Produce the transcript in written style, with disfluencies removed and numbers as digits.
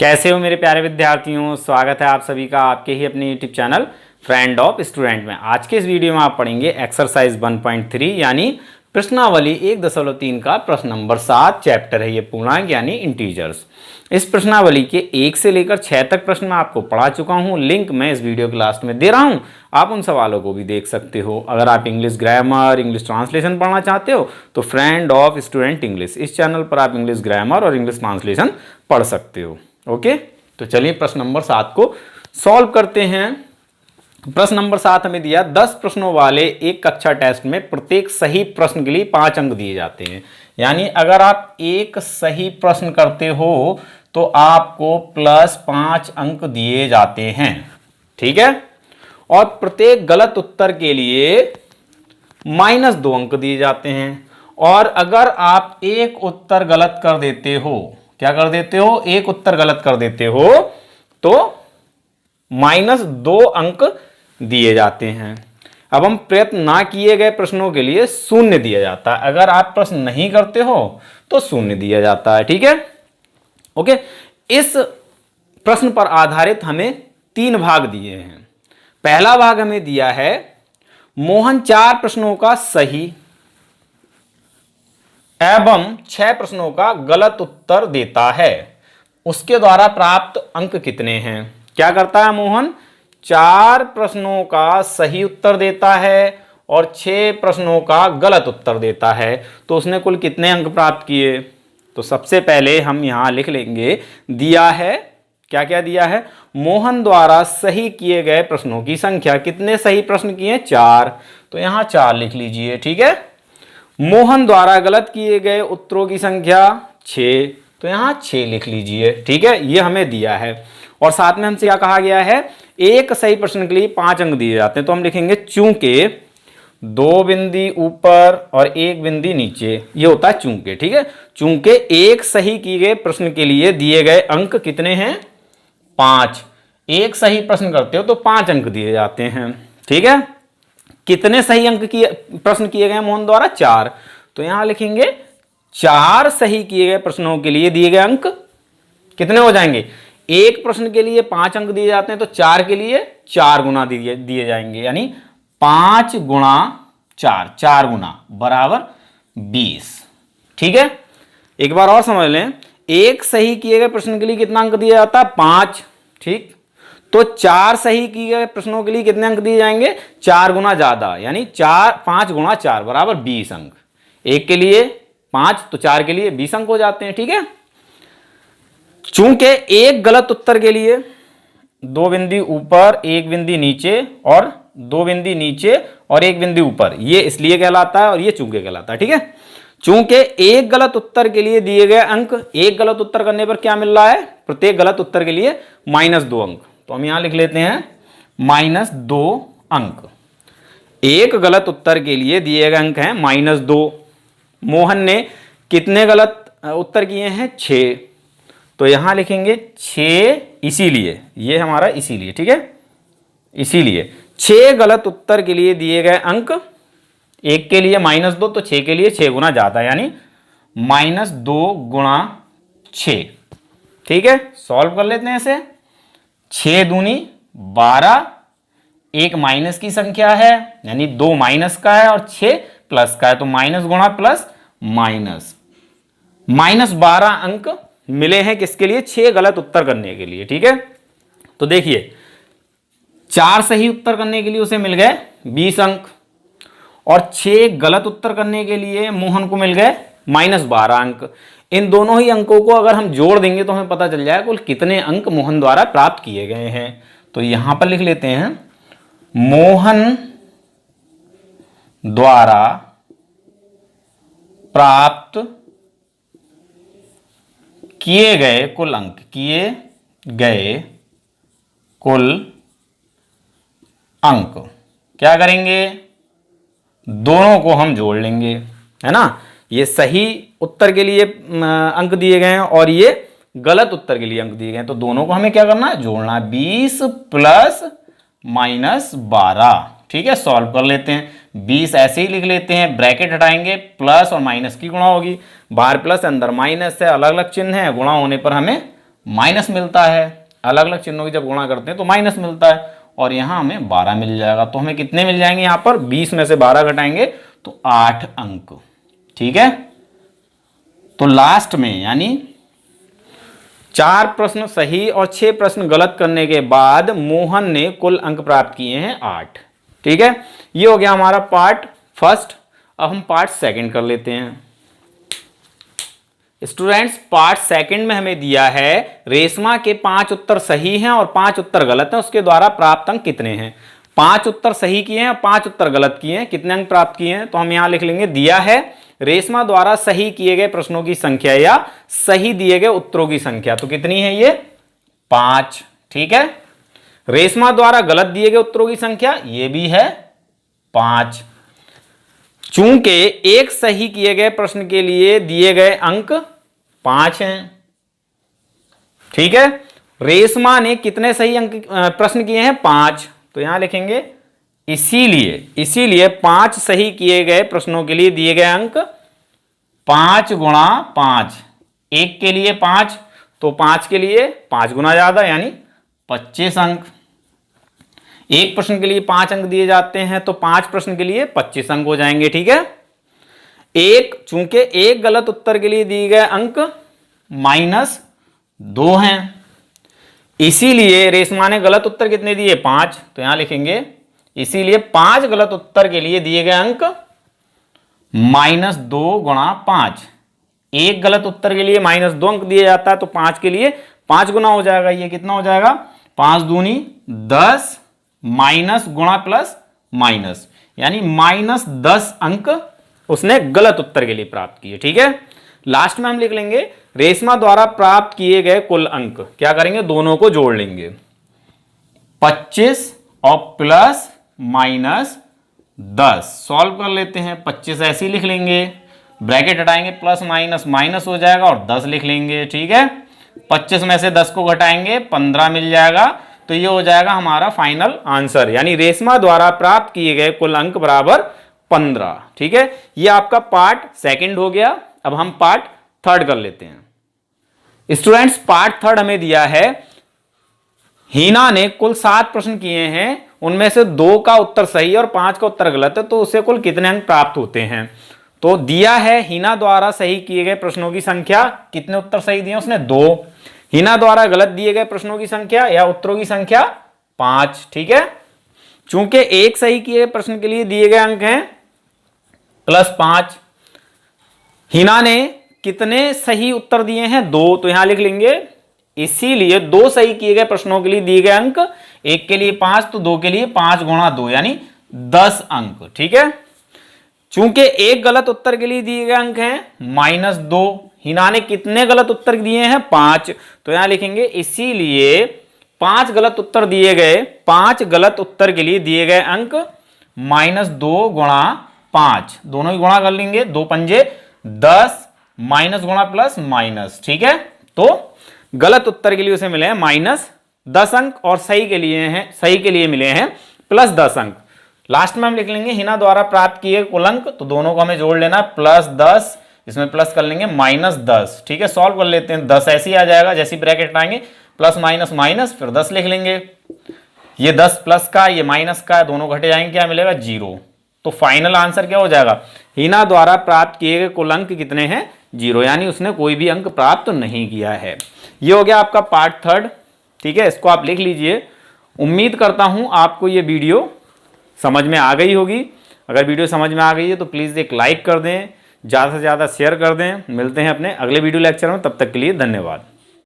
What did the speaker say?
कैसे हो मेरे प्यारे विद्यार्थियों। स्वागत है आप सभी का आपके ही अपने YouTube channel friend of student में। आज के इस वीडियो में आप पढ़ेंगे एक्सरसाइज 1.3 यानी प्रश्नावली 1.3 का प्रश्न नंबर 7 चैप्टर है ये पूर्णांक यानी इंटीजर्स। इस प्रश्नावली के 1 से लेकर 6 तक प्रश्न मैं आपको पढ़ा चुका हूँ। लिंक मैं इस वीडियो के लास्ट में दे रहा हूँ, आप उन सवालों को भी देख सकते हो। अगर आप इंग्लिश ग्रामर, इंग्लिश ट्रांसलेशन पढ़ना चाहते हो तो फ्रेंड ऑफ स्टूडेंट इंग्लिश इस चैनल पर आप इंग्लिश ग्रामर और इंग्लिश ट्रांसलेशन पढ़ सकते हो। ओके, तो चलिए प्रश्न नंबर 7 को सॉल्व करते हैं। प्रश्न नंबर 7 हमें दिया 10 प्रश्नों वाले एक कक्षा टेस्ट में प्रत्येक सही प्रश्न के लिए 5 अंक दिए जाते हैं। यानी अगर आप एक सही प्रश्न करते हो तो आपको +5 अंक दिए जाते हैं, ठीक है। और प्रत्येक गलत उत्तर के लिए -2 अंक दिए जाते हैं। और अगर आप एक उत्तर गलत कर देते हो, क्या कर देते हो, एक उत्तर गलत कर देते हो तो -2 अंक दिए जाते हैं। अब हम प्रयत्न ना किए गए प्रश्नों के लिए 0 दिया जाता है। अगर आप प्रश्न नहीं करते हो तो 0 दिया जाता है, ठीक है। ओके, इस प्रश्न पर आधारित हमें 3 भाग दिए हैं। पहला भाग हमें दिया है मोहन 4 प्रश्नों का सही एवं 6 प्रश्नों का गलत उत्तर देता है, उसके द्वारा प्राप्त अंक कितने हैं। क्या करता है मोहन, 4 प्रश्नों का सही उत्तर देता है और 6 प्रश्नों का गलत उत्तर देता है, तो उसने कुल कितने अंक प्राप्त किए। तो सबसे पहले हम यहां लिख लेंगे, दिया है, क्या क्या दिया है, मोहन द्वारा सही किए गए प्रश्नों की संख्या। कितने सही प्रश्न किए, 4, तो यहां 4 लिख लीजिए, ठीक है। मोहन द्वारा गलत किए गए उत्तरों की संख्या 6, तो यहां 6 लिख लीजिए, ठीक है। ये हमें दिया है और साथ में हमसे क्या कहा गया है, एक सही प्रश्न के लिए 5 अंक दिए जाते हैं। तो हम लिखेंगे चूंकि 2 बिंदी ऊपर और 1 बिंदी नीचे, ये होता है चूंकि, ठीक है। चूंकि एक सही किए गए प्रश्न के लिए दिए गए अंक कितने हैं, 5। एक सही प्रश्न करते हो तो 5 अंक दिए जाते हैं, ठीक है। कितने सही अंक किए प्रश्न किए गए मोहन द्वारा, 4, तो यहां लिखेंगे 4 सही किए गए प्रश्नों के लिए दिए गए अंक कितने हो जाएंगे। एक प्रश्न के लिए 5 अंक दिए जाते हैं तो 4 के लिए 4 गुना दिए जाएंगे, यानी 5 गुणा 4, 4 गुना बराबर 20, ठीक है। एक बार और समझ लें, एक सही किए गए प्रश्न के लिए कितना अंक दिया जाता है, 5, ठीक। तो 4 सही किए गए प्रश्नों के लिए कितने अंक दिए जाएंगे, 4 गुना ज्यादा, यानी 5 गुणा 4 बराबर 20 अंक। एक के लिए 5 तो 4 के लिए 20 अंक हो जाते हैं, ठीक है। चूंकि एक गलत उत्तर के लिए 2 बिंदी ऊपर 1 बिंदी नीचे और 2 बिंदी नीचे और 1 बिंदी ऊपर, ये इसलिए कहलाता है और ये चूंकि कहलाता है, ठीक है। चूंकि एक गलत उत्तर के लिए दिए गए अंक, एक गलत उत्तर करने पर क्या मिल रहा है, प्रत्येक गलत उत्तर के लिए -2 अंक। तो हम यहां लिख लेते हैं -2 अंक। एक गलत उत्तर के लिए दिए गए अंक हैं -2। मोहन ने कितने गलत उत्तर किए हैं, 6, तो यहां लिखेंगे 6, इसीलिए ये हमारा इसीलिए, ठीक है। इसीलिए 6 गलत उत्तर के लिए दिए गए अंक, एक के लिए -2 तो 6 के लिए 6 गुना ज्यादा, यानी -2 गुणा 6, ठीक है। सॉल्व कर लेते हैं इसे। 6 दूनी 12, एक माइनस की संख्या है यानी 2 माइनस का है और 6 प्लस का है, तो माइनस गुणा प्लस माइनस, -12 अंक मिले हैं किसके लिए, 6 गलत उत्तर करने के लिए, ठीक है। तो देखिए 4 सही उत्तर करने के लिए उसे मिल गए 20 अंक और 6 गलत उत्तर करने के लिए मोहन को मिल गए -12 अंक। इन दोनों ही अंकों को अगर हम जोड़ देंगे तो हमें पता चल जाएगा कुल कितने अंक मोहन द्वारा प्राप्त किए गए हैं। तो यहां पर लिख लेते हैं मोहन द्वारा प्राप्त किए गए कुल अंक, किए गए कुल अंक, क्या करेंगे, दोनों को हम जोड़ लेंगे, है ना। ये सही उत्तर के लिए अंक दिए गए हैं और ये गलत उत्तर के लिए अंक दिए गए हैं, तो दोनों को हमें क्या करना है, जोड़ना है। 20 प्लस -12, ठीक है। सॉल्व कर लेते हैं, 20 ऐसे ही लिख लेते हैं, ब्रैकेट हटाएंगे, प्लस और माइनस की गुणा होगी, बाहर प्लस अंदर माइनस है, अलग अलग चिन्ह है, गुणा होने पर हमें माइनस मिलता है, अलग अलग चिन्हों की जब गुणा करते हैं तो माइनस मिलता है, और यहाँ हमें 12 मिल जाएगा। तो हमें कितने मिल जाएंगे यहाँ पर, 20 में से 12 घटाएंगे तो 8 अंक। ठीक है, तो लास्ट में यानी 4 प्रश्न सही और 6 प्रश्न गलत करने के बाद मोहन ने कुल अंक प्राप्त किए हैं 8। ठीक है, ये हो गया हमारा पार्ट फर्स्ट। अब हम पार्ट सेकंड कर लेते हैं। स्टूडेंट्स, पार्ट सेकंड में हमें दिया है रेशमा के 5 उत्तर सही हैं और 5 उत्तर गलत हैं, उसके द्वारा प्राप्त अंक कितने हैं। 5 उत्तर सही किए हैं और 5 उत्तर गलत किए हैं, कितने अंक प्राप्त किए हैं। तो हम यहां लिख लेंगे, दिया है रेशमा द्वारा सही किए गए प्रश्नों की संख्या या सही दिए गए उत्तरों की संख्या, तो कितनी है ये, 5। ठीक है, रेशमा द्वारा गलत दिए गए उत्तरों की संख्या ये भी है 5। चूंकि एक सही किए गए प्रश्न के लिए दिए गए अंक 5 हैं। ठीक है, रेशमा ने कितने सही अंक प्रश्न किए हैं, 5। तो यहां लिखेंगे इसीलिए 5 सही किए गए प्रश्नों के लिए दिए गए अंक 5 गुणा 5। एक के लिए 5 तो 5 के लिए 5 गुना ज्यादा यानी 25 अंक। एक प्रश्न के लिए 5 अंक दिए जाते हैं तो 5 प्रश्न के लिए 25 अंक हो जाएंगे। ठीक है, चूंकि एक गलत उत्तर के लिए दिए गए अंक -2 हैं, इसीलिए रेशमा ने गलत उत्तर कितने दिए, 5। तो यहां लिखेंगे इसीलिए 5 गलत उत्तर के लिए दिए गए अंक -2 गुणा 5। एक गलत उत्तर के लिए -2 अंक दिया जाता है तो 5 के लिए 5 गुना हो जाएगा। ये कितना हो जाएगा, 5 दूनी 10 माइनस गुणा प्लस माइनस, यानी -10 अंक उसने गलत उत्तर के लिए प्राप्त किए। ठीक है, लास्ट में हम लिख लेंगे रेशमा द्वारा प्राप्त किए गए कुल अंक, क्या करेंगे, दोनों को जोड़ लेंगे, 25 और प्लस -10 सॉल्व कर लेते हैं। 25 ऐसे ही लिख लेंगे, ब्रैकेट हटाएंगे, प्लस माइनस माइनस हो जाएगा और 10 लिख लेंगे। ठीक है, 25 में से 10 को घटाएंगे 15 मिल जाएगा। तो ये हो जाएगा हमारा फाइनल आंसर, यानी रेशमा द्वारा प्राप्त किए गए कुल अंक बराबर 15। ठीक है, ये आपका पार्ट सेकंड हो गया। अब हम पार्ट थर्ड कर लेते हैं। स्टूडेंट्स, पार्ट थर्ड हमें दिया है हीना ने कुल 7 प्रश्न किए हैं, उनमें से 2 का उत्तर सही और 5 का उत्तर गलत है, तो उसे कुल कितने अंक प्राप्त होते हैं। तो दिया है हीना द्वारा सही किए गए प्रश्नों की संख्या, कितने उत्तर सही दिए उसने, 2। हीना द्वारा गलत दिए गए प्रश्नों की संख्या या उत्तरों की संख्या 5। ठीक है, चूंकि एक सही किए प्रश्न के लिए दिए गए अंक हैं +5। हीना ने कितने सही उत्तर दिए हैं, 2। तो यहां लिख लेंगे इसीलिए 2 सही किए गए प्रश्नों के लिए दिए गए अंक, एक के लिए 5 तो 2 के लिए 5 गुणा 2 यानी 10 अंक। ठीक है, चूंकि एक गलत उत्तर के लिए दिए गए अंक हैं -2, हिना ने कितने गलत उत्तर दिए हैं, 5। तो यहां लिखेंगे इसीलिए 5 गलत उत्तर दिए गए, 5 गलत उत्तर के लिए दिए गए अंक -2 गुणा 5, दोनों ही गुणा कर लेंगे, 2 पंजे 10 माइनस गुणा प्लस माइनस। ठीक है, तो गलत उत्तर के लिए उसे मिले हैं -10 अंक और सही के लिए मिले हैं +10 अंक। लास्ट में हम लिख लेंगे हिना द्वारा प्राप्त किए कुल अंक, तो दोनों को हमें जोड़ लेना, +10 इसमें प्लस कर लेंगे -10। ठीक है, सॉल्व कर लेते हैं, 10 ऐसे ही आ जाएगा, जैसी ब्रैकेट हटाएंगे प्लस माइनस माइनस फिर 10 लिख लेंगे। ये 10 प्लस का ये माइनस का दोनों घटे जाएंगे, क्या मिलेगा 0। तो फाइनल आंसर क्या हो जाएगा, हिना द्वारा प्राप्त किए गए कुल अंक कितने हैं, 0, यानी उसने कोई भी अंक प्राप्त नहीं किया है। ये हो गया आपका पार्ट थर्ड। ठीक है, इसको आप लिख लीजिए। उम्मीद करता हूं आपको ये वीडियो समझ में आ गई होगी। अगर वीडियो समझ में आ गई है तो प्लीज़ एक लाइक कर दें, ज़्यादा से ज़्यादा शेयर कर दें। मिलते हैं अपने अगले वीडियो लेक्चर में, तब तक के लिए धन्यवाद।